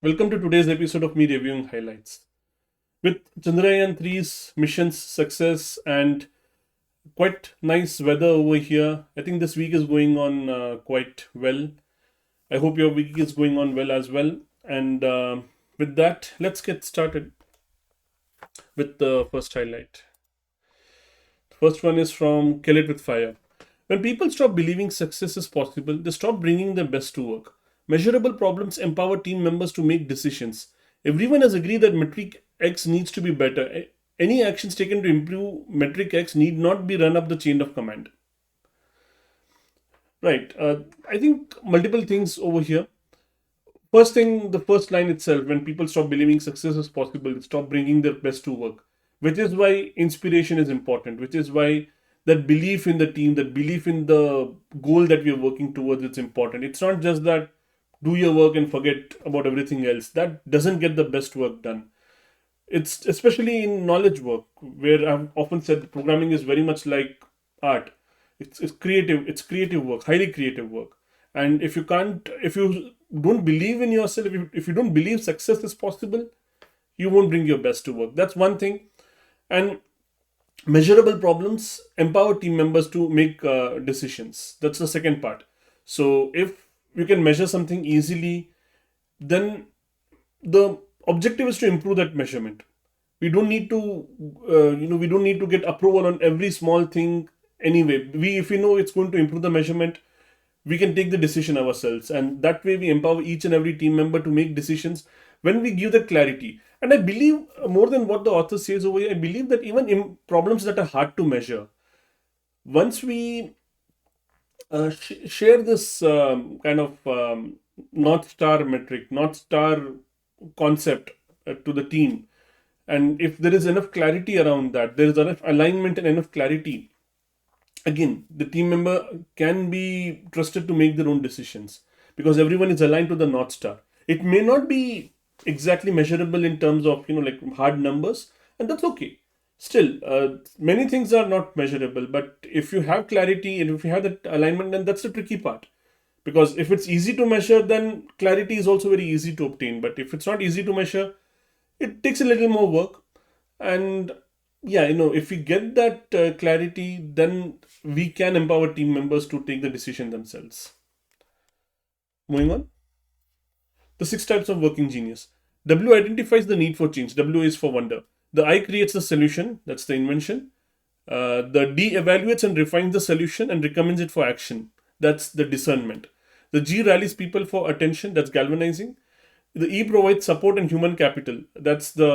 Welcome to today's episode of me reviewing highlights. With Chandrayaan 3's mission's success and quite nice weather over here, I think this week is going on quite well. I hope your week is going on well as well. And with that, let's get started with the first highlight. The first one is from Kill It With Fire. When people stop believing success is possible, they stop bringing their best to work. Measurable problems empower team members to make decisions. Everyone has agreed that metric X needs to be better. Any actions taken to improve metric X need not be run up the chain of command. Right. I think multiple things over here. First thing, the first line itself, when people stop believing success is possible, they stop bringing their best to work, which is why inspiration is important, which is why that belief in the team, that belief in the goal that we are working towards, it's important. It's not just that do your work and forget about everything else. That doesn't get the best work done. It's especially in knowledge work, where I've often said programming is very much like art. It's creative, it's creative work, highly creative work. And if you don't believe in yourself, if you don't believe success is possible, you won't bring your best to work. That's one thing. And measurable problems empower team members to make decisions. That's the second part. So if you can measure something easily, then the objective is to improve that measurement. We don't need to we don't need to get approval on every small thing anyway. We If we know it's going to improve the measurement, we can take the decision ourselves, and that way we empower each and every team member to make decisions when we give the clarity. And I believe, more than what the author says over here, I believe that even in problems that are hard to measure, once we share this kind of north star metric, north star concept to the team, and if there is enough clarity around that, there is enough alignment and enough clarity, again the team member can be trusted to make their own decisions, because everyone is aligned to the north star. It may not be exactly measurable in terms of like hard numbers, and that's okay. Still, many things are not measurable, but if you have clarity and if you have that alignment, then that's the tricky part. Because if it's easy to measure, then clarity is also very easy to obtain. But if it's not easy to measure, it takes a little more work. And yeah, if we get that clarity, then we can empower team members to take the decision themselves. Moving on. The 6 types of working genius. W identifies the need for change. W is for wonder. The I creates the solution. That's the invention. The D evaluates and refines the solution and recommends it for action. That's the discernment. The G rallies people for attention. That's galvanizing. The E provides support and human capital. That's the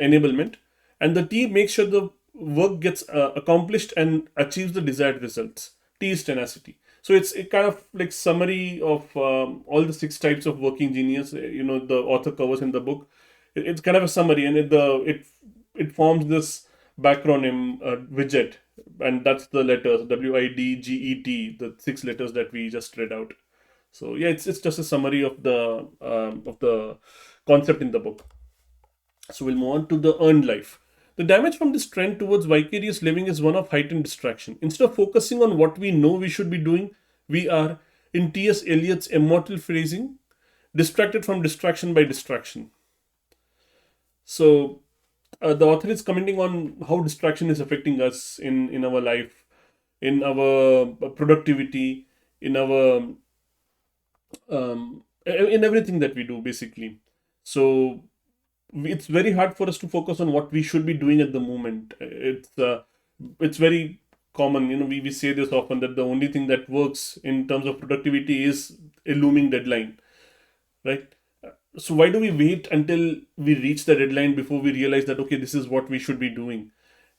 enablement. And the T makes sure the work gets accomplished and achieves the desired results. T is tenacity. So it's a kind of like summary of all the 6 types of working genius. The author covers in the book. It's kind of a summary, and it forms this backronym WIDGET, and that's the letters WIDGET, the 6 letters that we just read out. So yeah, it's just a summary of the concept in the book. So we'll move on to the earned life. The damage from this trend towards vicarious living is one of heightened distraction. Instead of focusing on what we know we should be doing, we are, in T.S. Eliot's immortal phrasing, distracted from distraction by distraction. So the author is commenting on how distraction is affecting us in our life, in our productivity, in our in everything that we do, basically. So it's very hard for us to focus on what we should be doing at the moment. It's very common, we say this often, that the only thing that works in terms of productivity is a looming deadline, right? So why do we wait until we reach the deadline before we realize that, okay, this is what we should be doing?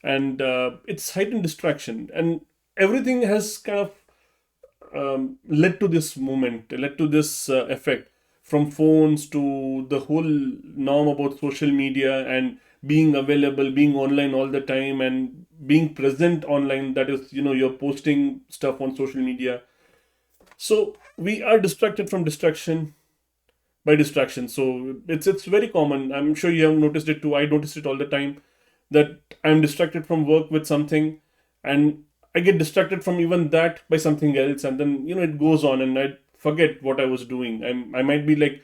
And it's heightened distraction, and everything has kind of led to this moment, led to this effect, from phones to the whole norm about social media and being available, being online all the time, and being present online. That is, you're posting stuff on social media. So we are distracted from distraction by distraction. So it's very common. I'm sure you have noticed it too. I noticed it all the time, that I'm distracted from work with something, and I get distracted from even that by something else, and then it goes on, and I forget what I was doing. I might be like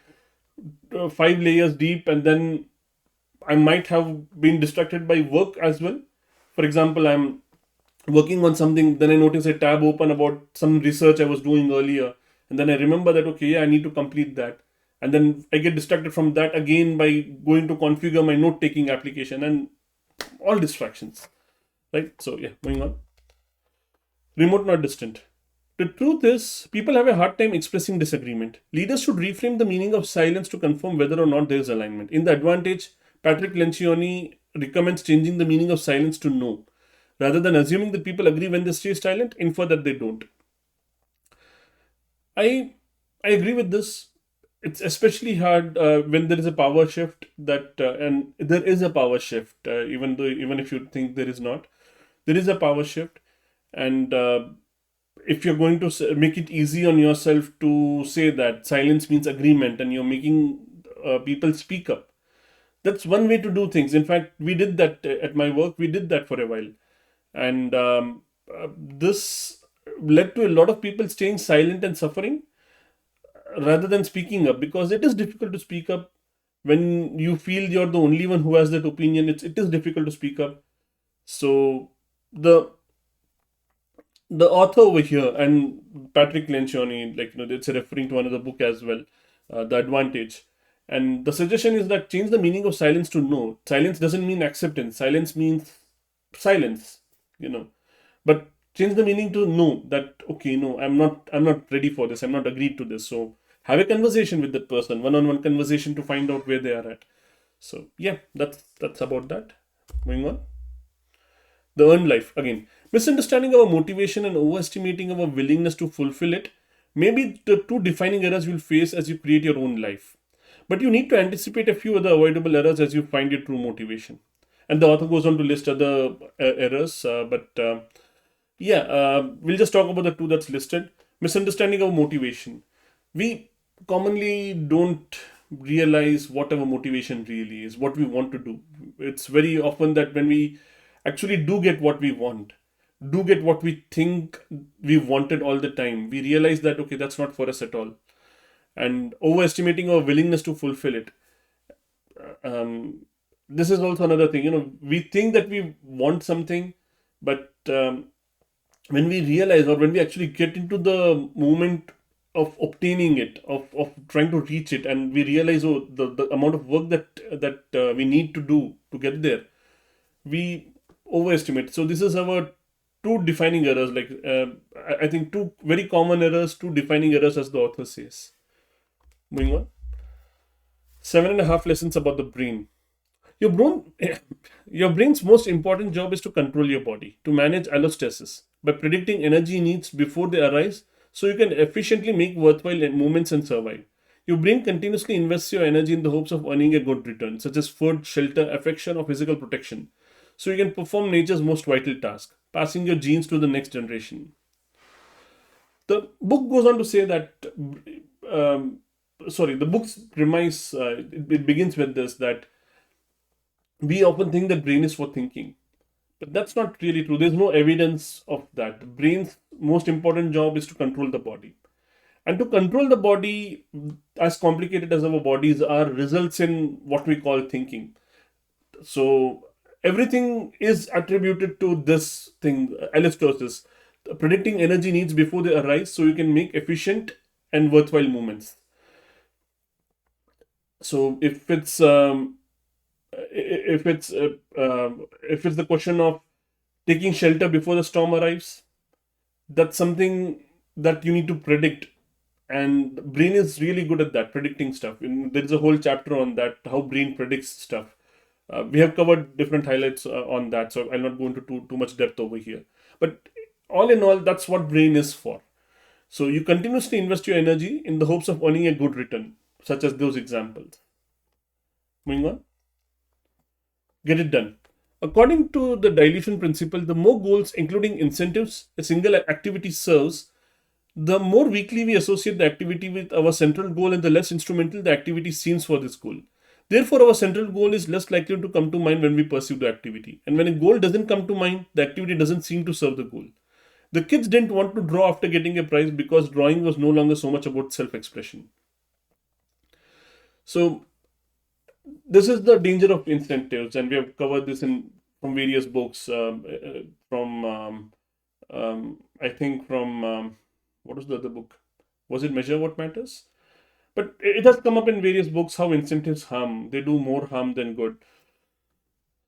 five layers deep, and then I might have been distracted by work as well. For example, I'm working on something, then I notice a tab open about some research I was doing earlier, and then I remember that, okay, yeah, I need to complete that. And then I get distracted from that again by going to configure my note taking application, and all distractions, right? So, yeah, moving on. Remote, not distant. The truth is, people have a hard time expressing disagreement. Leaders should reframe the meaning of silence to confirm whether or not there is alignment. In The Advantage, Patrick Lencioni recommends changing the meaning of silence to no. Rather than assuming that people agree when they stay silent, infer that they don't. I I agree with this. It's especially hard when there is a power shift and there is a power shift, even if you think there is not, there is a power shift, and if you're going to make it easy on yourself to say that silence means agreement and you're making people speak up, that's one way to do things. In fact, we did that at my work. We did that for a while, and this led to a lot of people staying silent and suffering rather than speaking up, because it is difficult to speak up when you feel you're the only one who has that opinion. It is difficult to speak up. So the the author over here, and Patrick Lencioni, it's referring to another book as well, The Advantage. And the suggestion is that change the meaning of silence to no. Silence doesn't mean acceptance. Silence means silence, you know. But change the meaning to no. That okay, no, I'm not ready for this. I'm not agreed to this. So have a conversation with that person, one-on-one conversation to find out where they are at. So yeah, that's about that. Moving on. The earned life. Again, misunderstanding our motivation and overestimating our willingness to fulfill it may be the two defining errors you'll face as you create your own life. But you need to anticipate a few other avoidable errors as you find your true motivation. And the author goes on to list other errors, but yeah, we'll just talk about the two that's listed. Misunderstanding of motivation. We commonly don't realize what our motivation really is, what we want to do. It's very often that when we actually do get what we want, do get what we think we wanted all the time, we realize that, okay, that's not for us at all. And overestimating our willingness to fulfill it. This is also another thing. We think that we want something, but when we realize, or when we actually get into the moment of obtaining it, of trying to reach it, and we realize, oh, the amount of work that we need to do to get there, we overestimate. So this is our two defining errors. I think two very common errors, two defining errors, as the author says. Moving on. 7.5 lessons about the brain. Your brain, your brain's most important job is to control your body, to manage allostasis by predicting energy needs before they arise, so you can efficiently make worthwhile movements and survive. Your brain continuously invests your energy in the hopes of earning a good return, such as food, shelter, affection, or physical protection, so you can perform nature's most vital task, passing your genes to the next generation. The book goes on to say that, the book's premise, it begins with this, that we often think that brain is for thinking, but that's not really true. There's no evidence of that. The brain's most important job is to control the body. And to control the body, as complicated as our bodies are, results in what we call thinking. So everything is attributed to this thing, allostosis, predicting energy needs before they arise, so you can make efficient and worthwhile movements. So if it's if it's the question of taking shelter before the storm arrives, that's something that you need to predict, and brain is really good at that, predicting stuff. There is a whole chapter on that, how brain predicts stuff. We have covered different highlights on that, so I'll not go into too much depth over here. But all in all, that's what brain is for. So you continuously invest your energy in the hopes of earning a good return, such as those examples. Moving on. Get it done. According to the dilution principle, the more goals, including incentives, a single activity serves, the more weakly we associate the activity with our central goal, and the less instrumental the activity seems for this goal. Therefore, our central goal is less likely to come to mind when we pursue the activity. And when a goal doesn't come to mind, the activity doesn't seem to serve the goal. The kids didn't want to draw after getting a prize because drawing was no longer so much about self expression. So this is the danger of incentives, and we have covered this in from various books. From I think from what was the other book? Was it Measure What Matters? But it has come up in various books how incentives harm. They do more harm than good.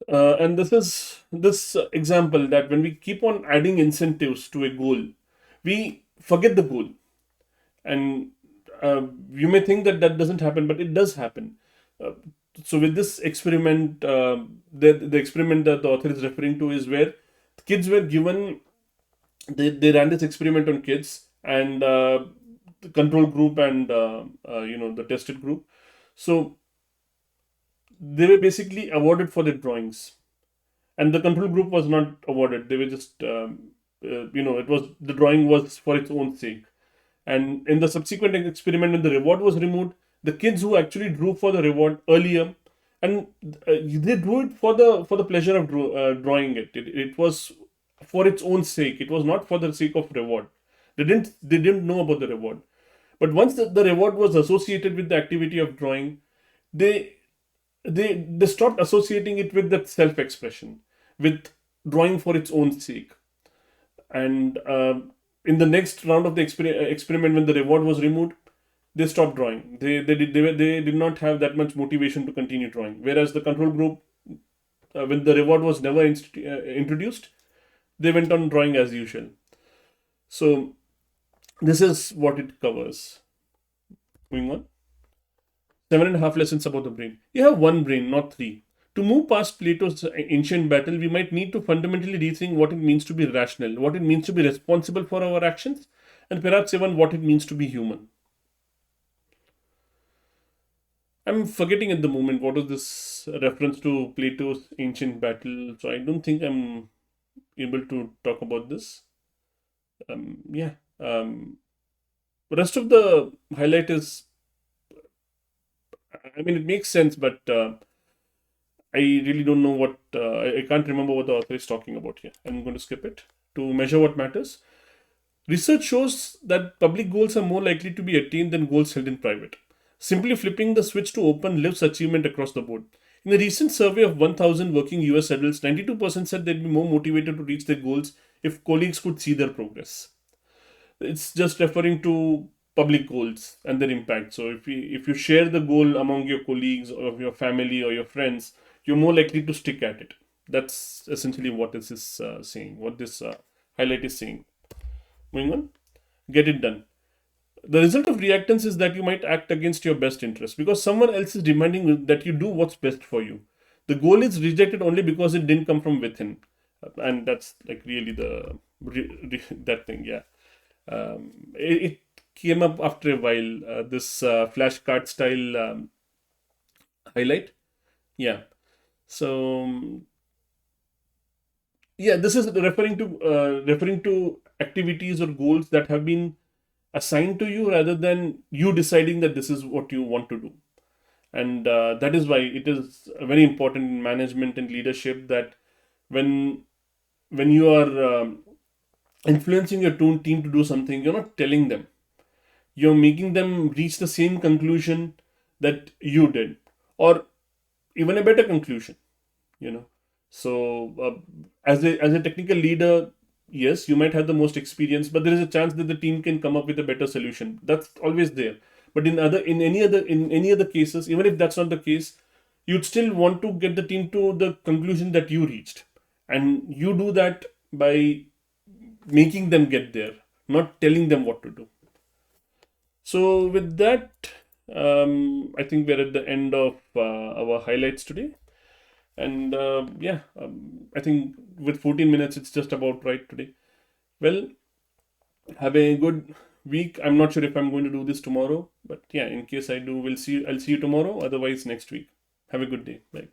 And this is this example that when we keep on adding incentives to a goal, we forget the goal. And you may think that that doesn't happen, but it does happen. Uh, so with this experiment, the experiment that the author is referring to is where kids were given, they ran this experiment on kids, and the control group and the tested group. So they were basically awarded for their drawings, and the control group was not awarded. They were just it was the drawing was for its own sake. And in the subsequent experiment, when the reward was removed, the kids who actually drew for the reward earlier, and they drew it for the pleasure of drawing it. It was for its own sake. It was not for the sake of reward. They didn't know about the reward. But once the reward was associated with the activity of drawing, they they stopped associating it with that self expression, with drawing for its own sake. And in the next round of the experiment, when the reward was removed, they stopped drawing. They did not have that much motivation to continue drawing. Whereas the control group, when the reward was never introduced, they went on drawing as usual. So this is what it covers. Moving on. 7.5 lessons about the brain. You have one brain, not three. To move past Plato's ancient battle, we might need to fundamentally rethink what it means to be rational, what it means to be responsible for our actions, and perhaps even what it means to be human. I'm forgetting at the moment what was this reference to Plato's ancient battle, so I don't think I'm able to talk about this. Yeah. The rest of the highlight is, I mean, it makes sense, but I really don't know what, I can't remember what the author is talking about here. I'm going to skip it. To measure what matters. Research shows that public goals are more likely to be attained than goals held in private. Simply flipping the switch to open lifts achievement across the board. In a recent survey of 1,000 working US adults, 92% said they'd be more motivated to reach their goals if colleagues could see their progress. It's just referring to public goals and their impact. So if you share the goal among your colleagues or your family or your friends, you're more likely to stick at it. That's essentially what this is saying. What this highlight is saying. Moving on, get it done. The result of reactance is that you might act against your best interest because someone else is demanding that you do what's best for you. The goal is rejected only because it didn't come from within, and that's like really the that thing. Yeah, it came up after a while. This flashcard style highlight. Yeah. So yeah, this is referring to activities or goals that have been assigned to you rather than you deciding that this is what you want to do. And that is why it is very important in management and leadership that when when you are influencing your team to do something, you're not telling them, you're making them reach the same conclusion that you did, or even a better conclusion, you know. So as a technical leader, yes, you might have the most experience, but there is a chance that the team can come up with a better solution. That's always there. But in any other cases, even if that's not the case, you'd still want to get the team to the conclusion that you reached, and you do that by making them get there, not telling them what to do. So with that, I think we're at the end of our highlights today. And yeah, I think with 14 minutes, it's just about right today. Well, have a good week. I'm not sure if I'm going to do this tomorrow, but yeah, in case I do, I'll see you tomorrow. Otherwise, next week. Have a good day. Bye.